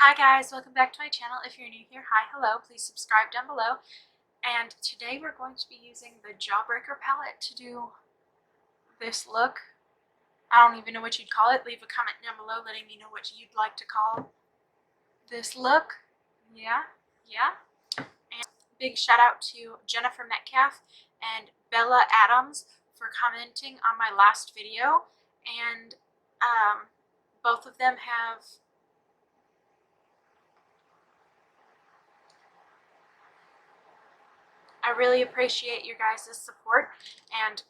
Hi guys, welcome back to my channel. If you're new here, hi, hello, please subscribe down below. And today we're going to be using the Jawbreaker palette to do this look. I don't even know what you'd call it. Leave a comment down below letting me know what you'd like to call this look. Yeah. And big shout out to Jennifer Metcalf and Bella Adams for commenting on my last video. And both of them have I really appreciate your guys' support and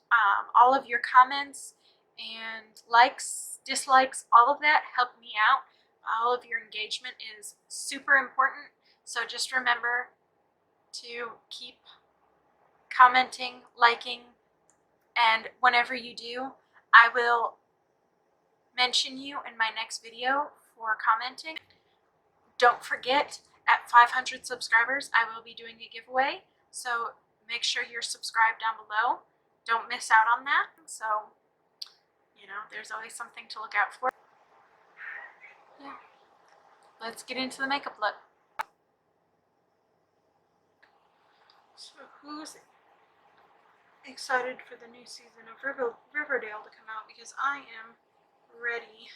all of your comments and likes, dislikes, all of that help me out. All of your engagement is super important. So just remember to keep commenting, liking, and whenever you do, I will mention you in my next video for commenting. Don't forget, at 500 subscribers, I will be doing a giveaway. So make sure you're subscribed down below. Don't miss out on that. So, you know, there's always something to look out for. Yeah. Let's get into the makeup look. So who's excited for the new season of Riverdale to come out? Because I am ready.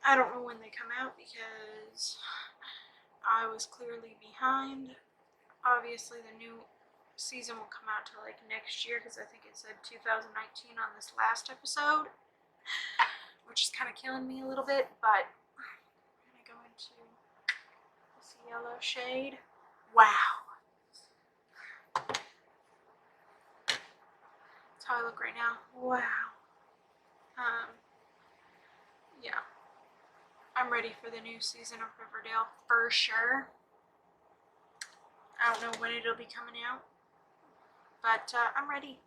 I don't know when they come out because I was clearly behind. Obviously the new season will come out till like next year because I think it said 2019 on this last episode, which is kind of killing me a little bit, but I'm gonna go into this yellow shade. Wow. That's how I look right now. Wow. Yeah. I'm ready for the new season of Riverdale for sure. I don't know when it'll be coming out, but I'm ready.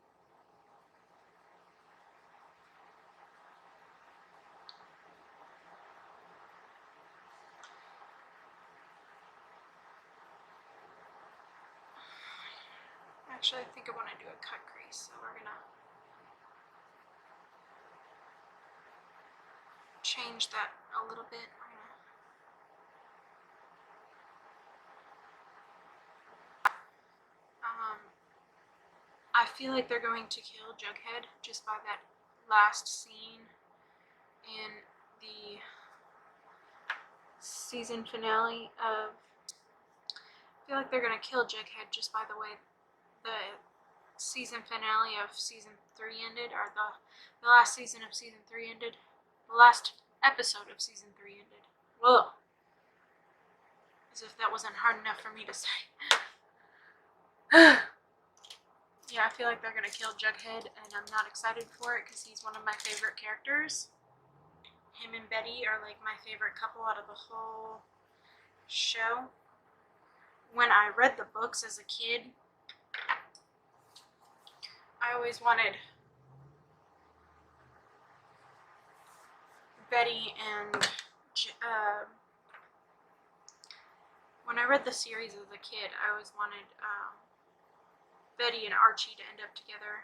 Actually, I think I want to do a cut crease, so we're gonna change that a little bit. I feel like they're going to kill Jughead just by that last scene in the season finale of. I feel like they're gonna kill Jughead just by the way the season finale of season 3 ended, or the last season of season 3 ended. The last episode of season 3 ended. Whoa. As if that wasn't hard enough for me to say. Yeah, I feel like they're gonna kill Jughead, and I'm not excited for it because he's one of my favorite characters. Him and Betty are like my favorite couple out of the whole show. When I read the books as a kid, I always wanted Betty and when I read the series as a kid, I always wanted Betty and Archie to end up together.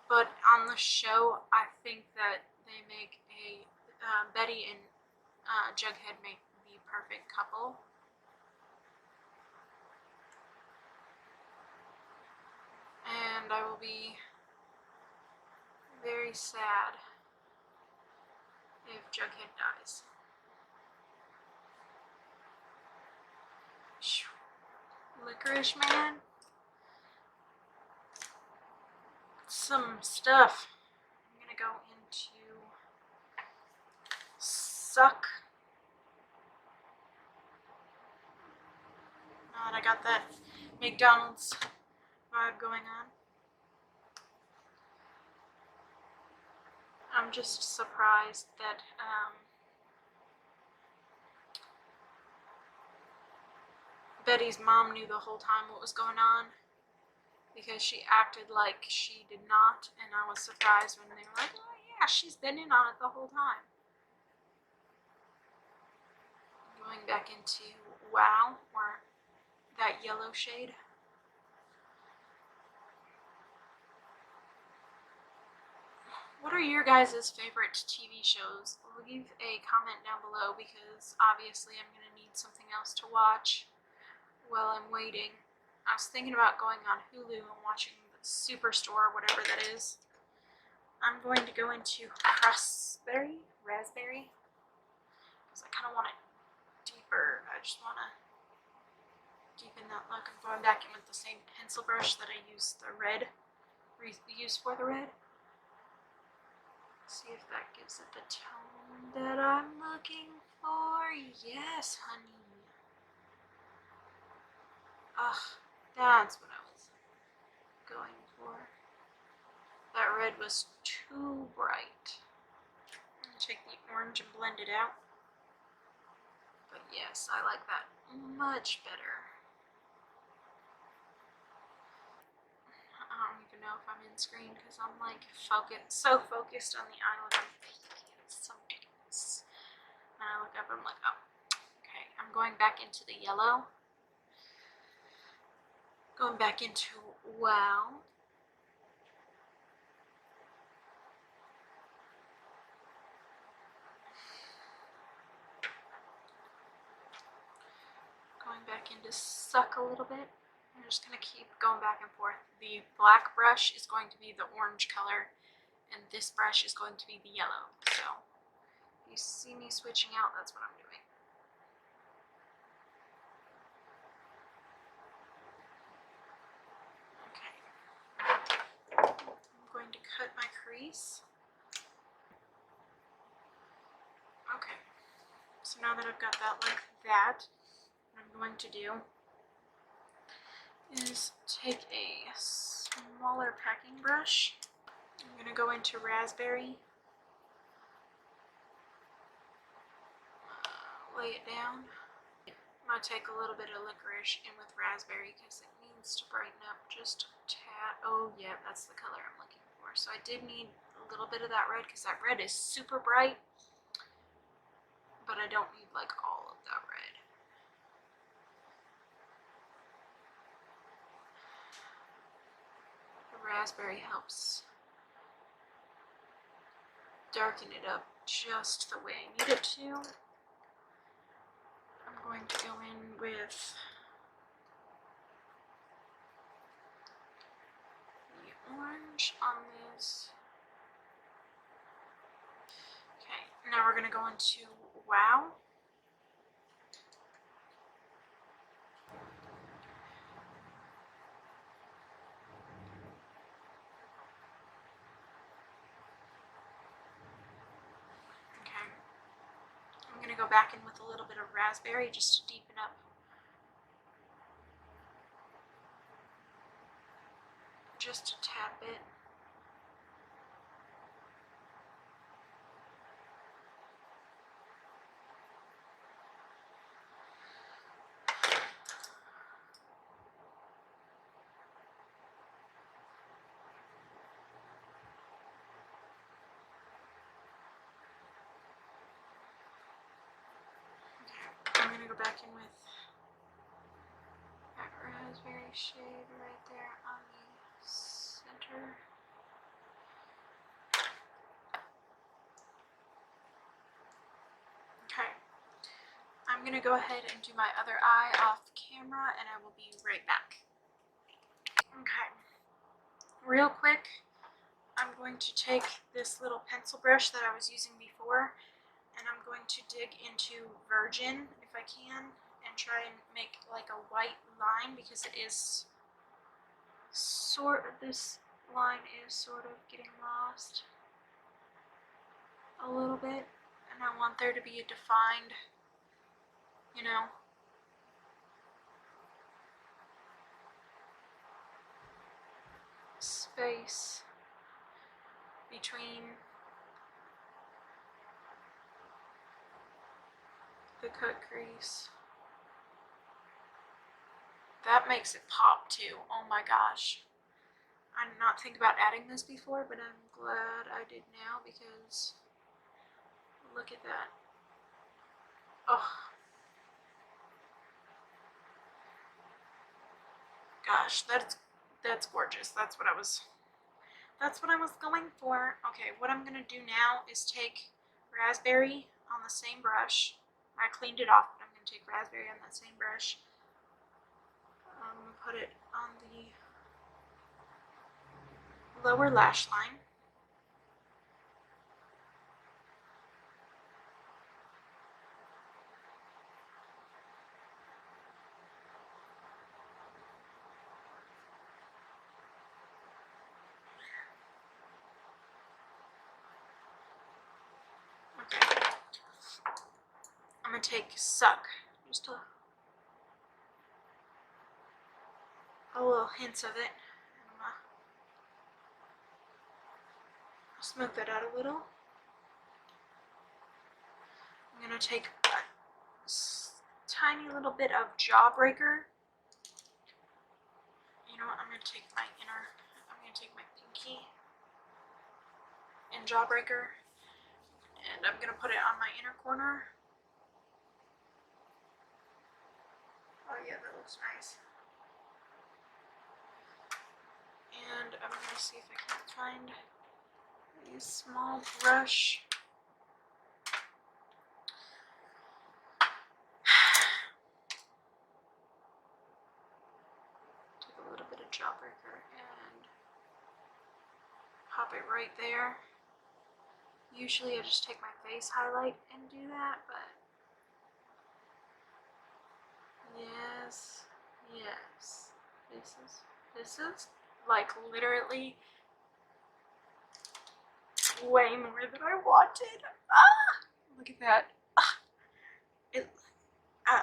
But on the show, I think that they make a Betty and Jughead make the perfect couple. And I will be very sad if Jughead dies. Licorice Man. Some stuff. I'm gonna go into Suck. And I got that McDonald's vibe going on. I'm just surprised that Betty's mom knew the whole time what was going on, because she acted like she did not, and I was surprised when they were like, oh yeah, she's been in on it the whole time. Going back into Wow, or that yellow shade. What are your guys' favorite TV shows? Leave a comment down below because obviously I'm going to need something else to watch while I'm waiting. I was thinking about going on Hulu and watching the Superstore, whatever that is. I'm going to go into raspberry, because I kind of want it deeper. I just want to deepen that look. I'm going back in with the same pencil brush that I used for the red. See if that gives it the tone that I'm looking for. Yes, honey. Ugh, that's what I was going for. That red was too bright. I'm gonna take the orange and blend it out. But yes, I like that much better. I don't even know if I'm in screen because I'm like so focused on the eye look. It's so ridiculous. And I look up and I'm like, oh, okay. I'm going back into the yellow. Going back into wow. Going back into suck a little bit. I'm just going to keep going back and forth. The black brush is going to be the orange color, and this brush is going to be the yellow. So, if you see me switching out, that's what I'm doing. Okay. I'm going to cut my crease. Okay. So now that I've got that like that, what I'm going to do is take a smaller packing brush. I'm going to go into raspberry, lay it down. I'm going to take a little bit of licorice in with raspberry because it needs to brighten up just a tad. Oh yeah, that's the color I'm looking for. So I did need a little bit of that red because that red is super bright, but I don't need like all of that red. The raspberry helps darken it up just the way I need it to. I'm going to go in with the orange on this. Okay, now we're going to go into wow. Okay, I'm going to go back in with a little bit of raspberry just to deepen up just a tad bit. I'm going to go back in with that raspberry shade right there on the center. Okay, I'm going to go ahead and do my other eye off camera and I will be right back. Okay, real quick, I'm going to take this little pencil brush that I was using before and I'm going to dig into Virgin if I can and try and make like a white line because it is this line is sort of getting lost a little bit and I want there to be a defined, you know, space between the cut crease. That makes it pop too. Oh my gosh. I did not think about adding this before, but I'm glad I did now because look at that. Oh. Gosh, that's gorgeous. That's what I was That's what I was going for. Okay, what I'm going to do now is take raspberry on the same brush. I cleaned it off, but I'm going to take raspberry on that same brush. I'm going to put it on the lower lash line. Okay. I'm going to take Suck, just a little hints of it. I'm going to smooth that out a little. I'm going to take a tiny little bit of Jawbreaker. You know what, I'm going to take my pinky and Jawbreaker, and I'm going to put it on my inner corner. Oh yeah, that looks nice. And I'm going to see if I can find a small brush. Take a little bit of Jawbreaker and pop it right there. Usually I just take my face highlight and do that, but yes, yes. This is like literally way more than I wanted. Ah! Look at that. Ah!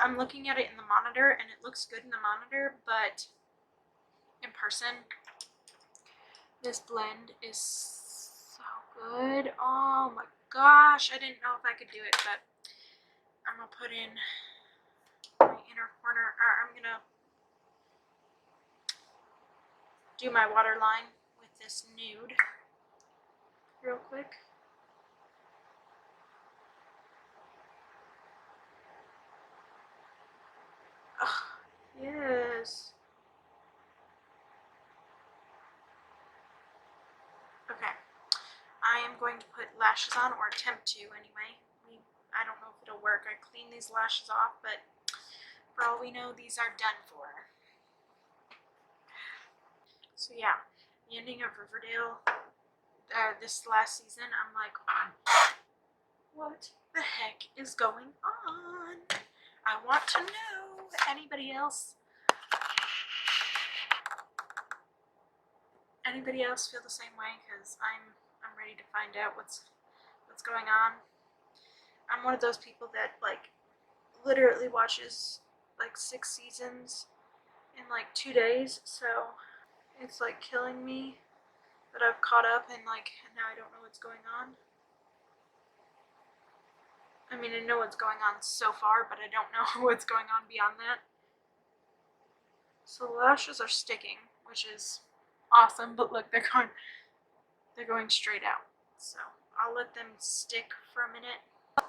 I'm looking at it in the monitor and it looks good in the monitor, but in person, this blend is so good. Oh my gosh, I didn't know if I could do it, but I'm gonna put in my inner corner, or I'm gonna do my waterline with this nude real quick. Oh, yes. Okay. I am going to put lashes on, or attempt to anyway. I don't know if it'll work. I cleaned these lashes off, but for all we know, these are done for. So yeah, the ending of Riverdale, this last season, I'm like, what the heck is going on? I want to know. Anybody else feel the same way? Because I'm ready to find out what's going on. I'm one of those people that like literally watches like 6 seasons in like 2 days, so it's like killing me that I've caught up and like now I don't know what's going on. I mean, I know what's going on so far, but I don't know what's going on beyond that. So the lashes are sticking, which is awesome, but look, they're going straight out. So I'll let them stick for a minute. I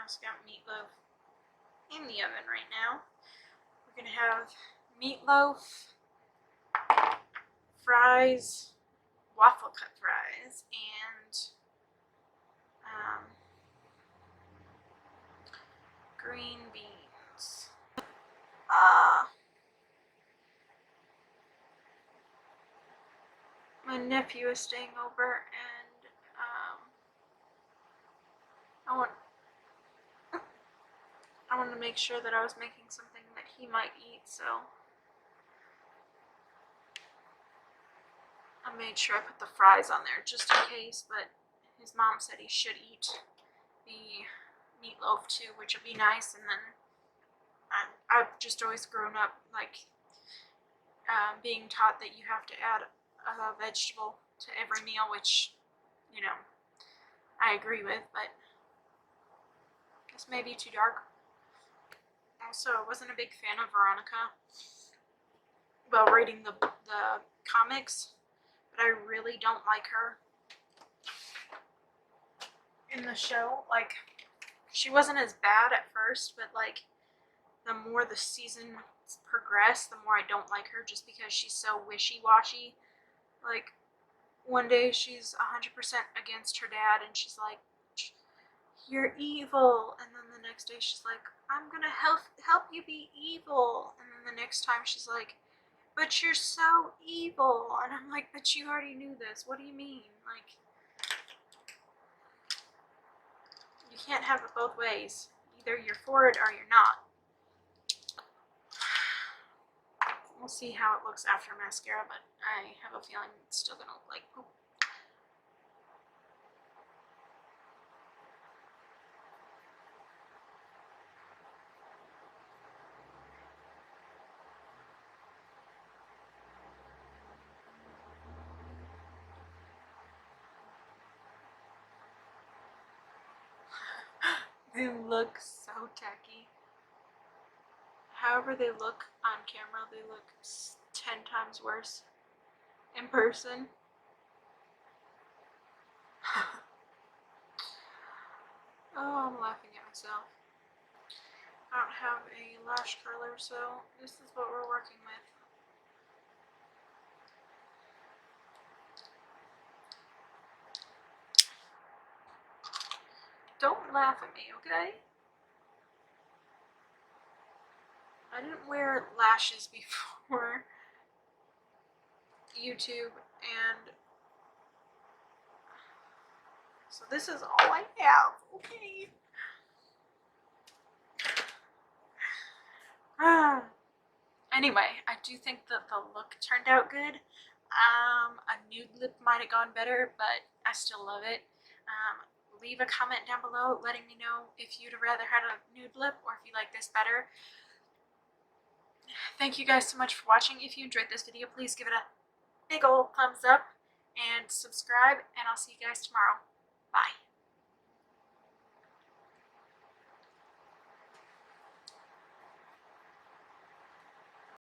also got meatloaf in the oven right now. We're gonna have meatloaf, fries, waffle cut fries, and green beans. My nephew is staying over, and I wanted to make sure that I was making something that he might eat, so I made sure I put the fries on there just in case, but his mom said he should eat the meatloaf too, which would be nice. And then I've just always grown up like being taught that you have to add a vegetable to every meal, which, you know, I agree with, but this may be too dark. Also, I wasn't a big fan of Veronica while reading the comics, but I really don't like her in the show. Like, she wasn't as bad at first, but like the more the season progressed, the more I don't like her, just because she's so wishy-washy. Like, one day she's 100% against her dad and she's like, you're evil, and then the next day she's like, I'm gonna help you be evil, and then the next time she's like, but you're so evil, and I'm like, but you already knew this, what do you mean? Like, you can't have it both ways. Either you're for it or you're not. We'll see how it looks after mascara, but I have a feeling it's still gonna look like poop. They look so tacky. However they look on camera, they look 10 times worse in person. Oh, I'm laughing at myself. I don't have a lash curler, so this is what we're working with. Don't laugh at me, okay? I didn't wear lashes before YouTube, and so this is all I have, okay? Anyway, I do think that the look turned out good. A nude lip might have gone better, but I still love it. Leave a comment down below letting me know if you'd rather had a nude lip or if you like this better. Thank you guys so much for watching. If you enjoyed this video, please give it a big old thumbs up and subscribe, and I'll see you guys tomorrow.